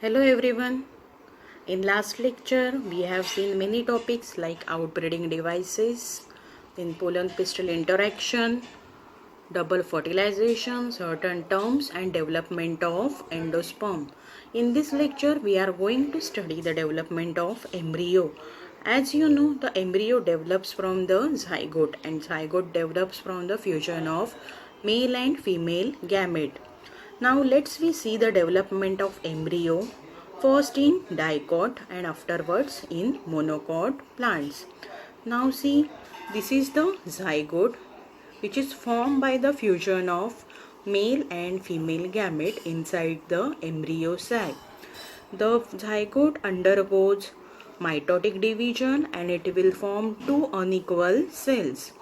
Hello everyone. In last lecture, we have seen many topics like outbreeding devices, then pollen pistil interaction, double fertilization, certain terms, and development of endosperm. In this lecture, we are going to study the development of embryo. As you know, the embryo develops from the zygote, and zygote develops from the fusion of male and female gamete. Now let's we see the development of embryo first in dicot and afterwards in monocot plants. Now see, this is the zygote which is formed by the fusion of male and female gamete inside the embryo sac. The zygote undergoes mitotic division and it will form two unequal cells.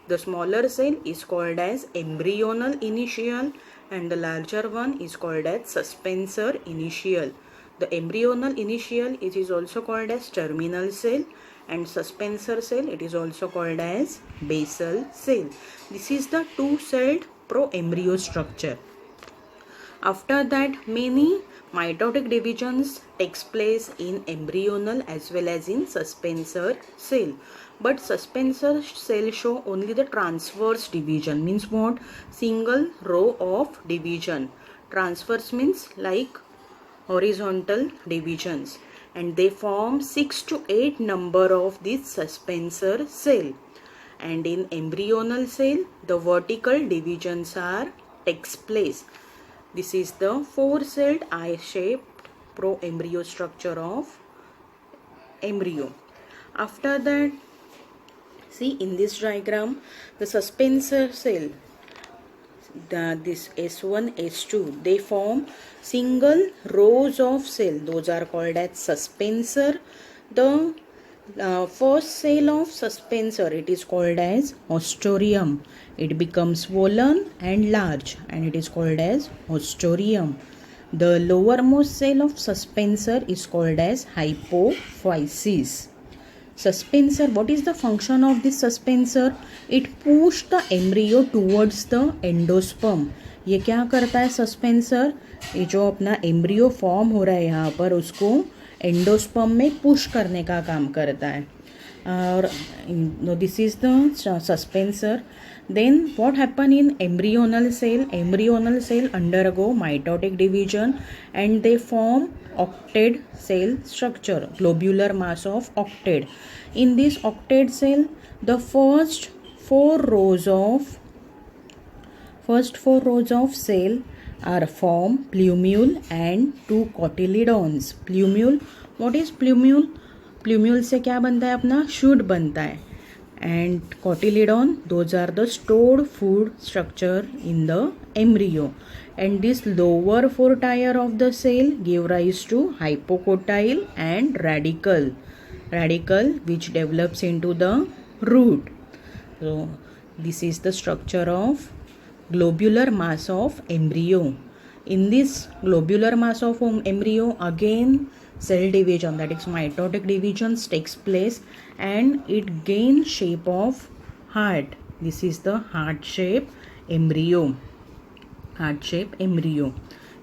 The smaller cell is called as embryonal initial and the larger one is called as suspensor initial. The embryonal initial it is also called as terminal cell and suspensor cell it is also called as basal cell. This is the two-celled pro-embryo structure. After that, many mitotic divisions takes place in embryonal as well as in suspensor cell. But suspensor cell show only the transverse division. Means what? Single row of division. Transverse means like horizontal divisions. And they form 6 to 8 number of these suspensor cell. And in embryonal cell, the vertical divisions are takes place. This is the four-celled eye-shaped pro-embryo structure of embryo. After that, see in this diagram, the suspensor cell, this S1, S2, they form single rows of cell. Those are called as suspensor. The first cell of suspensor, it is called as ostotrium. It becomes swollen and large and it is called as ostotrium. The lowermost cell of suspensor is called as hypophysis. Suspensor, what is the function of this suspensor? It pushes the embryo towards the endosperm. ये क्या करता है suspensor? ये जो अपना embryo form हो रहा है यहाँ पर उसको एंडोस्पर्म में पुश करने का काम करता है. और this is the suspensor. Then what happen in embryonal cell? Embryonal cell undergo mitotic division and they form octet cell structure, globular mass of octet. In this octet cell, the first four rows of cell are formed plumule and two cotyledons. Plumule, what is plumule? Plumule से क्या बनता है अपना? shoot बनता है. And cotyledon, those are the stored food structure in the embryo. And this lower four tier of the cell give rise to hypocotyle and radicle which develops into the root. So this is the structure of globular mass of embryo. In this globular mass of embryo, again cell division, that is mitotic divisions takes place and it gains shape of heart. This is the heart shape embryo.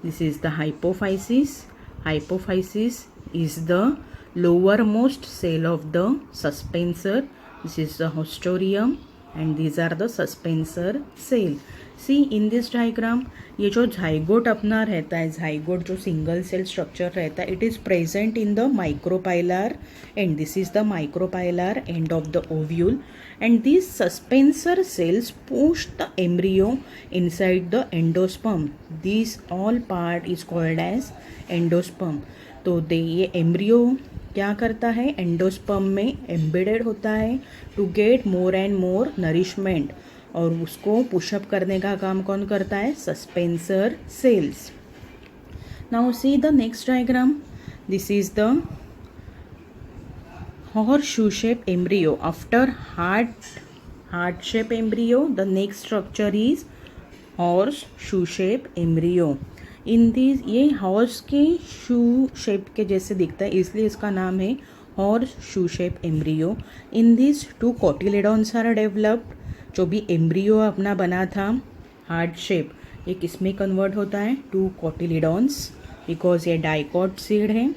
This is the hypophysis. Hypophysis is the lowermost cell of the suspensor. This is the ostotrium and these are the suspensor cell. See in this diagram, ये जो zygote अपना रहता है, zygote जो single cell structure रहता है, it is present in the micropylar and this is the micropylar end of the ovule and these suspensor cells push the embryo inside the endosperm. These all part is called as endosperm. तो ये embryo क्या करता है? Endosperm में embedded होता है to get more and more nourishment और उसको पुशअप करने का काम कौन करता है? Suspensor cells. Now see the next diagram. This is the horseshoe shape embryo. After heart shape embryo, the next structure is horseshoe shape embryo. In this, ये horse के shoe shape के जैसे दिखता है इसलिए इसका नाम है horseshoe shape embryo. In this, two cotyledons are developed. जो भी embryo अपना बना था heart shape, ये किस में कन्वर्ट होता है? टू cotyledons बिकॉज ये डाइकॉट सीड है.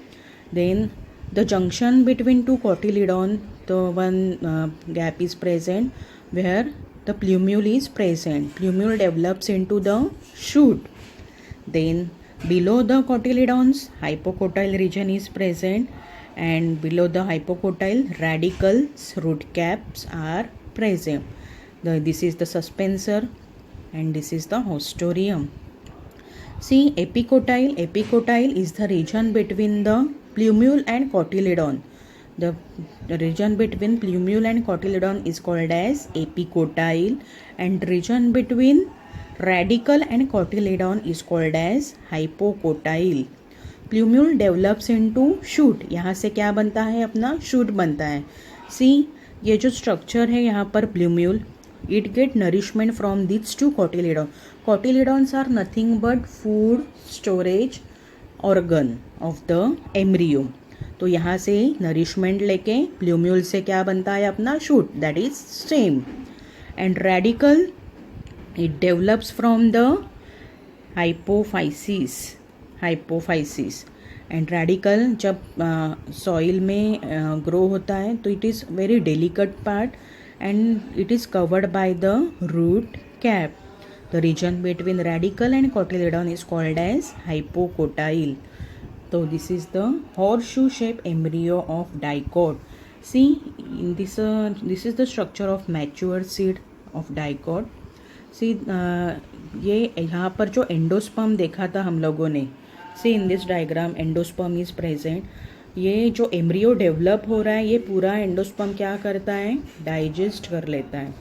Then the junction between two cotyledon, the one gap is present where the plumule is present. Plumule develops into the shoot. Then below the cotyledons hypocotyle region is present, and below the hypocotyle radicals, root caps are present. This is the suspensor and this is the haustorium. See, epicotyle is the region between the plumule and cotyledon. The region between plumule and cotyledon is called as epicotyle, and region between radicle and cotyledon is called as hypocotyle. Plumule develops into shoot. यहाँ से क्या बनता है? अपना shoot बनता है. See, ये जो structure है यहाँ पर plumule, it get nourishment from these two cotyledon. Cotyledons are nothing but food storage organ of the embryo. तो यहाँ से नरिशमेंट लेके प्ल्यूम्यूल से क्या बनता है? अपना shoot, that is stem. And radicle it develops from the hypophysis. And radicle जब सॉइल में ग्रो होता है तो it is very delicate part and it is covered by the root cap. The region between radicle and cotyledon is called as hypocotyl. So this is the horseshoe shape embryo of dicot. See, in this is the structure of mature seed of dicot. See, ये यहाँ पर जो endosperm देखा था हम लोगों ने, see in this diagram endosperm is present. ये जो एम्ब्रियो डेवलप हो रहा है, ये पूरा एंडोस्पर्म क्या करता है? डाइजेस्ट कर लेता है.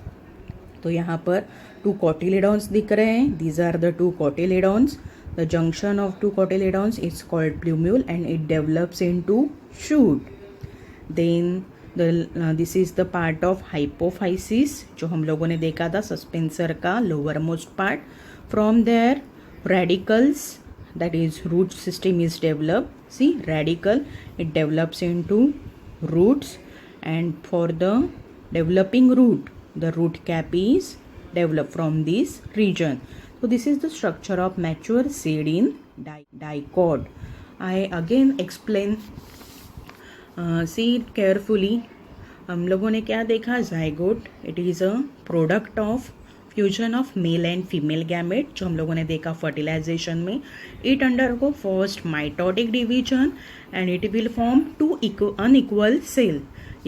तो यहाँ पर 2 cotyledons दिख रहे हैं. These are the 2 cotyledons. The junction of 2 cotyledons is called plumule and it develops into shoot. Then this is the part of hypophysis जो हम लोगों ने देखा था सस्पेंसर का lower most part. From there radicals, that is root system is developed. See, radical, it develops into roots, and for the developing root, the root cap is developed from this region. So this is the structure of mature seed in dicot. I again explain. See carefully. हम लोगों ने क्या देखा? zygote. It is a product of fusion of male and female gamete जो हम लोगों ने देखा fertilization में. It undergo first mitotic division and it will form 2 unequal cell.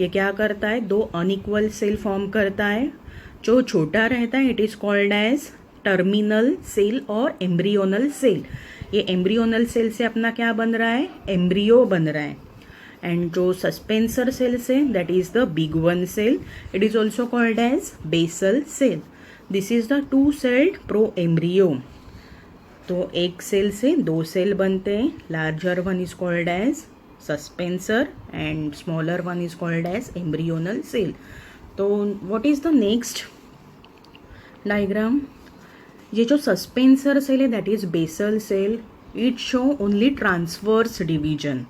ये क्या करता है? 2 unequal cell form करता है. जो छोटा रहता है it is called as terminal cell और एम्ब्रियोनल सेल. ये एम्ब्रियोनल सेल से अपना क्या बन रहा है? एम्ब्रियो बन रहा है. एंड जो सस्पेंसर सेल से, that is the big one cell, it is also called as basal cell. This is the 2 celled proembryo. तो एक सेल से 2 सेल बनते हैं. Larger one is called as suspensor and smaller one is called as embryonal cell. तो what is the next diagram? ये जो suspensor cell है that is basal cell. It show only transverse division.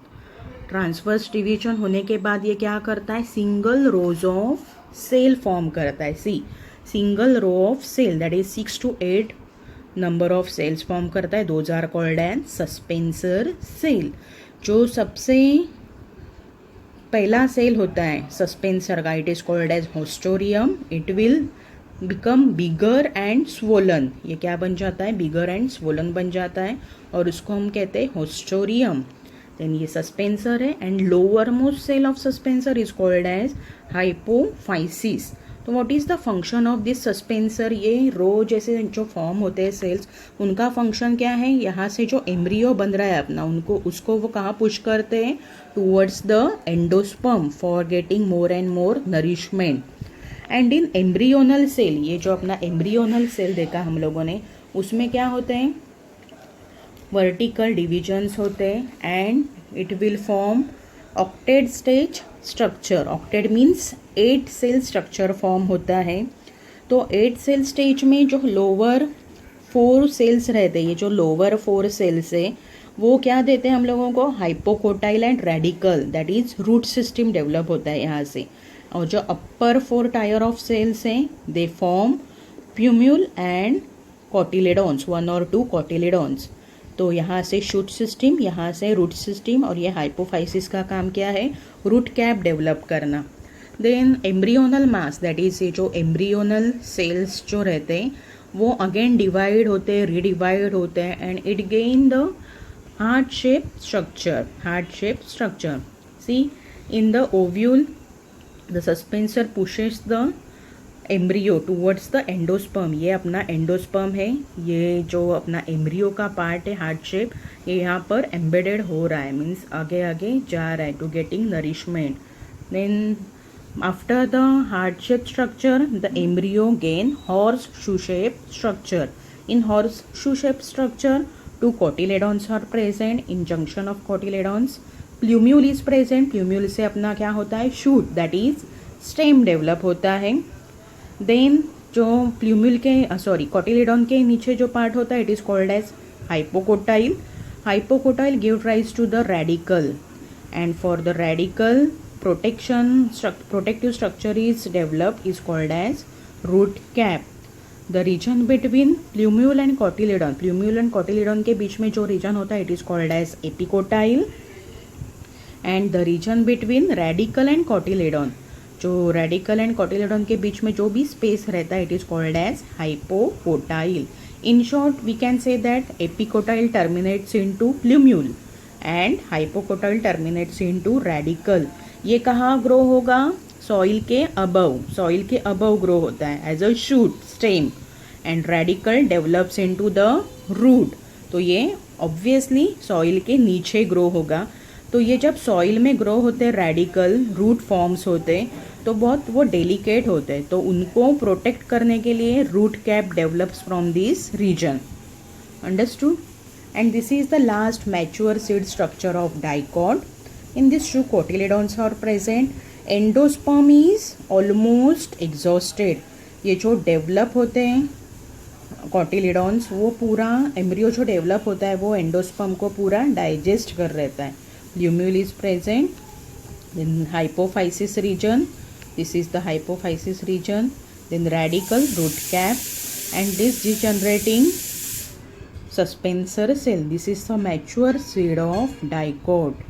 Transverse division होने के बाद ये क्या करता है? Single rows of cell form करता है. See, single row of cell that is 6 to 8 number of cells form करता है. Those are called as suspensor cell. जो सबसे पहला सेल होता है सस्पेंसर का, it is called as haustorium. It will become bigger and swollen. ये क्या बन जाता है? बिगर एंड स्वोलन बन जाता है और उसको हम कहते हैं होस्टोरियम. देन ये सस्पेंसर है and lowermost cell of suspensor is called as hypophysis. तो what is the function of this suspensor? ये रो जैसे जो फॉर्म होते हैं सेल्स, उनका फंक्शन क्या है? यहाँ से जो एम्ब्रियो बन रहा है अपना, उसको वो कहाँ पुश करते हैं? Towards the endosperm for getting more and more nourishment. And in embryonal cell, ये जो अपना एम्ब्रियोनल सेल देखा हम लोगों ने, उसमें क्या होते हैं? वर्टिकल डिविजन्स होते हैं and it will form octet stage structure. Octet means 8 cell structure form होता है. तो 8 सेल स्टेज में जो लोअर 4 सेल्स रहते हैं, ये जो लोअर 4 सेल्स है वो क्या देते हैं हम लोगों को? Hypocotyl and radicle, that is root system develop होता है यहाँ से. और जो अपर 4 टायर ऑफ सेल्स हैं दे फॉर्म प्यूम्यूल एंड कोटिलेडॉन्स, 1 or 2 कोटिलेडॉन्स. तो यहाँ से शूट सिस्टम, यहाँ से रूट सिस्टम, और ये हाइपोफाइसिस का काम क्या है, रूट कैप डेवलप करना. Then embryonal mass, that is ये जो एम्ब्रियोनल सेल्स जो रहते हैं वो अगेन डिवाइड होते हैं, रीडिवाइड होते हैं, and it gain the heart shape structure. See in the ovule the suspensor pushes the embryo towards the endosperm. ये अपना एंडोस्पर्म है, ये जो अपना एम्ब्रियो का पार्ट है हार्ट शेप, ये यहाँ पर एम्बेडेड हो रहा है, मीन्स आगे आगे जा रहा है to getting nourishment. Then after the heart shape structure the embryo gain horse shoe shape structure. In horse shoe shape structure two cotyledons are present in junction of cotyledons. Plumule is present. Plumule से अपना क्या होता है, shoot, that is stem develop होता है. Then जो plumule के cotyledon के नीचे जो part होता है, it is called as hypocotyle. Hypocotyle give rise to the radicle, and for the radicle protective structure is developed, is called as root cap. The region between plumule and cotyledon के बीच में जो region होता है it is called as epicotyl. And the region between radicle and cotyledon, जो radicle and cotyledon के बीच में जो भी स्पेस रहता है it is called as hypocotyl. In short we can say that epicotyl terminates into plumule and hypocotyl terminates into radicle. ये कहाँ ग्रो होगा, सॉइल के अबव ग्रो होता है as a shoot stem, and radicle develops into the root. तो ये obviously soil के नीचे ग्रो होगा. तो ये जब सॉइल में ग्रो होते रेडिकल, रूट फॉर्म्स होते, तो बहुत वो डेलिकेट होते, तो उनको प्रोटेक्ट करने के लिए root cap develops from this region. Understood. And this is the last mature seed structure of dicot. In this two cotyledons are present. Endosperm is almost exhausted. ये जो डेवलप होते हैं कॉटिलेडॉन्स, वो पूरा एम्ब्रियो जो डेवलप होता है वो एंडोस्पर्म को पूरा डाइजेस्ट कर रहता है. Plumule is present. Then hypophysis region, this is the hypophysis region. Then radicle, root cap, and this degenerating suspensor cell. This is the mature seed of dicot.